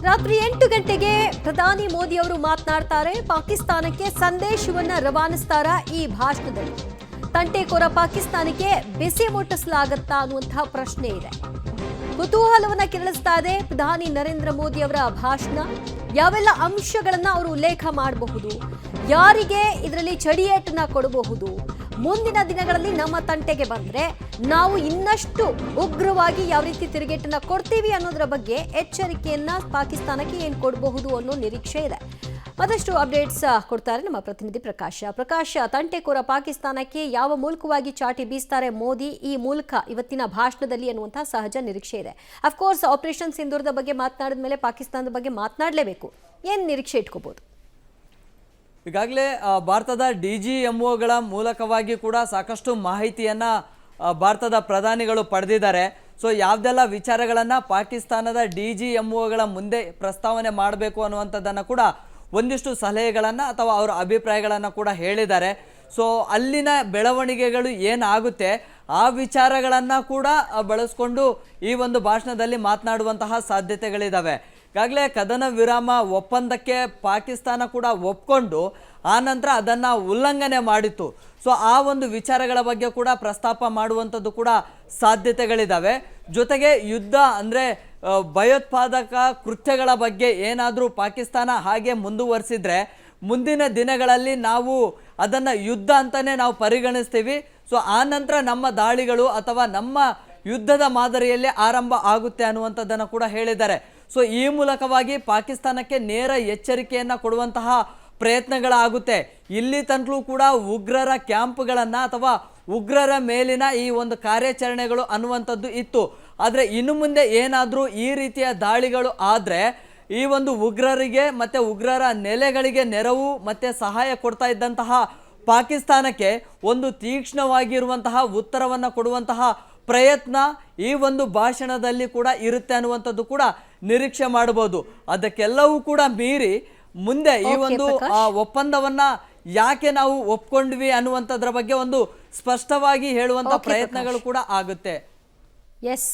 ರಾತ್ರಿ 8 ಗಂಟೆಗೆ ಪ್ರಧಾನಿ ಮೋದಿ ಅವರು ಮಾತನಾಡ್ತಾರೆ. ಪಾಕಿಸ್ತಾನಕ್ಕೆ ಸಂದೇಶವನ್ನ ರವಾನಿಸ್ತಾರ ಈ ಭಾಷಣದಲ್ಲಿ. ತಂಟೆಕೋರ ಪಾಕಿಸ್ತಾನಕ್ಕೆ ಬಿಸಿ ಮುಟ್ಟಿಸಲಾಗುತ್ತಾ ಅನ್ನುವಂತಹ ಪ್ರಶ್ನೆ ಇದೆ. ಕುತೂಹಲವನ್ನ ಕೆರಳಿಸ್ತಾ ಇದೆ ಪ್ರಧಾನಿ ನರೇಂದ್ರ ಮೋದಿ ಅವರ ಭಾಷಣ. ಯಾವೆಲ್ಲ ಅಂಶಗಳನ್ನ ಅವರು ಉಲ್ಲೇಖ ಮಾಡಬಹುದು, ಯಾರಿಗೆ ಇದರಲ್ಲಿ ಚಡಿಯೇಟನ್ನ ಕೊಡಬಹುದು, ಮುಂದಿನ ದಿನಗಳಲ್ಲಿ ನಮ್ಮ ತಂಟೆಗೆ ಬಂದ್ರೆ ನಾವು ಇನ್ನಷ್ಟು ಉಗ್ರವಾಗಿ ಯಾವ ರೀತಿ ತಿರುಗೇಟನ್ನ ಕೊಡ್ತೀವಿ ಅನ್ನೋದರ ಬಗ್ಗೆ ಎಚ್ಚರಿಕೆಯನ್ನ ಪಾಕಿಸ್ತಾನಕ್ಕೆ ಏನು ಕೊಡಬಹುದು ಅನ್ನೋ ನಿರೀಕ್ಷೆ ಇದೆ. ಮತ್ತಷ್ಟು ಅಪ್ಡೇಟ್ಸ್ ಕೊಡ್ತಾರೆ ನಮ್ಮ ಪ್ರತಿನಿಧಿ ಪ್ರಕಾಶ್. ತಂಟೆಕೋರ ಪಾಕಿಸ್ತಾನಕ್ಕೆ ಯಾವ ಮೂಲಕವಾಗಿ ಚಾಟಿ ಬೀಸ್ತಾರೆ ಮೋದಿ ಈ ಮೂಲಕ ಇವತ್ತಿನ ಭಾಷಣದಲ್ಲಿ ಅನ್ನುವಂತಹ ಸಹಜ ನಿರೀಕ್ಷೆ ಇದೆ. ಅಫ್ಕೋರ್ಸ್ ಆಪರೇಷನ್ ಸಿಂಧೂರದ ಬಗ್ಗೆ ಮಾತನಾಡಿದ ಮೇಲೆ ಪಾಕಿಸ್ತಾನದ ಬಗ್ಗೆ ಮಾತನಾಡಲೇಬೇಕು. ಏನು ನಿರೀಕ್ಷೆ ಇಟ್ಕೋಬಹುದು? ಈಗಾಗಲೇ ಭಾರತದ DGMOಗಳ ಮೂಲಕವಾಗಿ ಕೂಡ ಸಾಕಷ್ಟು ಮಾಹಿತಿಯನ್ನು ಭಾರತದ ಪ್ರಧಾನಿಗಳು ಪಡೆದಿದ್ದಾರೆ. ಸೊ ಯಾವುದೆಲ್ಲ ವಿಚಾರಗಳನ್ನು ಪಾಕಿಸ್ತಾನದ DGMOಗಳ ಮುಂದೆ ಪ್ರಸ್ತಾವನೆ ಮಾಡಬೇಕು ಅನ್ನುವಂಥದ್ದನ್ನು ಕೂಡ ಒಂದಿಷ್ಟು ಸಲಹೆಗಳನ್ನು ಅಥವಾ ಅವರ ಅಭಿಪ್ರಾಯಗಳನ್ನು ಕೂಡ ಹೇಳಿದ್ದಾರೆ. ಸೊ ಅಲ್ಲಿನ ಬೆಳವಣಿಗೆಗಳು ಏನಾಗುತ್ತೆ ಆ ವಿಚಾರಗಳನ್ನು ಕೂಡ ಬಳಸ್ಕೊಂಡು ಈ ಒಂದು ಭಾಷಣದಲ್ಲಿ ಮಾತನಾಡುವಂತಹ ಸಾಧ್ಯತೆಗಳಿದ್ದಾವೆ. ಈಗಾಗಲೇ ಕದನ ವಿರಾಮ ಒಪ್ಪಂದಕ್ಕೆ ಪಾಕಿಸ್ತಾನ ಕೂಡ ಒಪ್ಕೊಂಡು ಆನಂತರ ಅದನ್ನು ಉಲ್ಲಂಘನೆ ಮಾಡಿತ್ತು. ಸೊ ಆ ಒಂದು ವಿಚಾರಗಳ ಬಗ್ಗೆ ಕೂಡ ಪ್ರಸ್ತಾಪ ಮಾಡುವಂಥದ್ದು ಕೂಡ ಸಾಧ್ಯತೆಗಳಿದ್ದಾವೆ. ಜೊತೆಗೆ ಯುದ್ಧ ಅಂದರೆ ಭಯೋತ್ಪಾದಕ ಕೃತ್ಯಗಳ ಬಗ್ಗೆ ಏನಾದರೂ ಪಾಕಿಸ್ತಾನ ಹಾಗೆ ಮುಂದುವರಿಸಿದ್ರೆ ಮುಂದಿನ ದಿನಗಳಲ್ಲಿ ನಾವು ಅದನ್ನು ಯುದ್ಧ ಅಂತಲೇ ನಾವು ಪರಿಗಣಿಸ್ತೀವಿ. ಸೊ ಆನಂತರ ನಮ್ಮ ದಾಳಿಗಳು ಅಥವಾ ನಮ್ಮ ಯುದ್ಧದ ಮಾದರಿಯಲ್ಲಿ ಆರಂಭ ಆಗುತ್ತೆ ಅನ್ನುವಂಥದ್ದನ್ನು ಕೂಡ ಹೇಳಿದ್ದಾರೆ. ಸೊ ಈ ಮೂಲಕವಾಗಿ ಪಾಕಿಸ್ತಾನಕ್ಕೆ ನೇರ ಎಚ್ಚರಿಕೆಯನ್ನು ಕೊಡುವಂತಹ ಪ್ರಯತ್ನಗಳಾಗುತ್ತೆ. ಇಲ್ಲಿ ತನಕಲೂ ಕೂಡ ಉಗ್ರರ ಕ್ಯಾಂಪ್ಗಳನ್ನು ಅಥವಾ ಉಗ್ರರ ಮೇಲಿನ ಈ ಒಂದು ಕಾರ್ಯಾಚರಣೆಗಳು ಅನ್ನುವಂಥದ್ದು ಇತ್ತು. ಆದರೆ ಇನ್ನು ಮುಂದೆ ಏನಾದರೂ ಈ ರೀತಿಯ ದಾಳಿಗಳು ಆದರೆ ಈ ಒಂದು ಉಗ್ರರಿಗೆ ಮತ್ತು ಉಗ್ರರ ನೆಲೆಗಳಿಗೆ ನೆರವು ಮತ್ತು ಸಹಾಯ ಕೊಡ್ತಾ ಇದ್ದಂತಹ ಪಾಕಿಸ್ತಾನಕ್ಕೆ ಒಂದು ತೀಕ್ಷ್ಣವಾಗಿರುವಂತಹ ಉತ್ತರವನ್ನು ಕೊಡುವಂತಹ ಪ್ರಯತ್ನ ಈ ಒಂದು ಭಾಷಣದಲ್ಲಿ ಕೂಡ ಇರುತ್ತೆ ಅನ್ನುವಂಥದ್ದು ಕೂಡ ನಿರೀಕ್ಷೆ ಮಾಡಬಹುದು. ಅದಕ್ಕೆಲ್ಲವೂ ಕೂಡ ಮೀರಿ ಮುಂದೆ ಈ ಒಂದು ಒಪ್ಪಂದವನ್ನ ಯಾಕೆ ನಾವು ಒಪ್ಕೊಂಡ್ವಿ ಅನ್ನುವಂಥದ್ರ ಬಗ್ಗೆ ಒಂದು ಸ್ಪಷ್ಟವಾಗಿ ಹೇಳುವಂತ ಪ್ರಯತ್ನಗಳು ಕೂಡ ಆಗುತ್ತೆ. ಎಸ್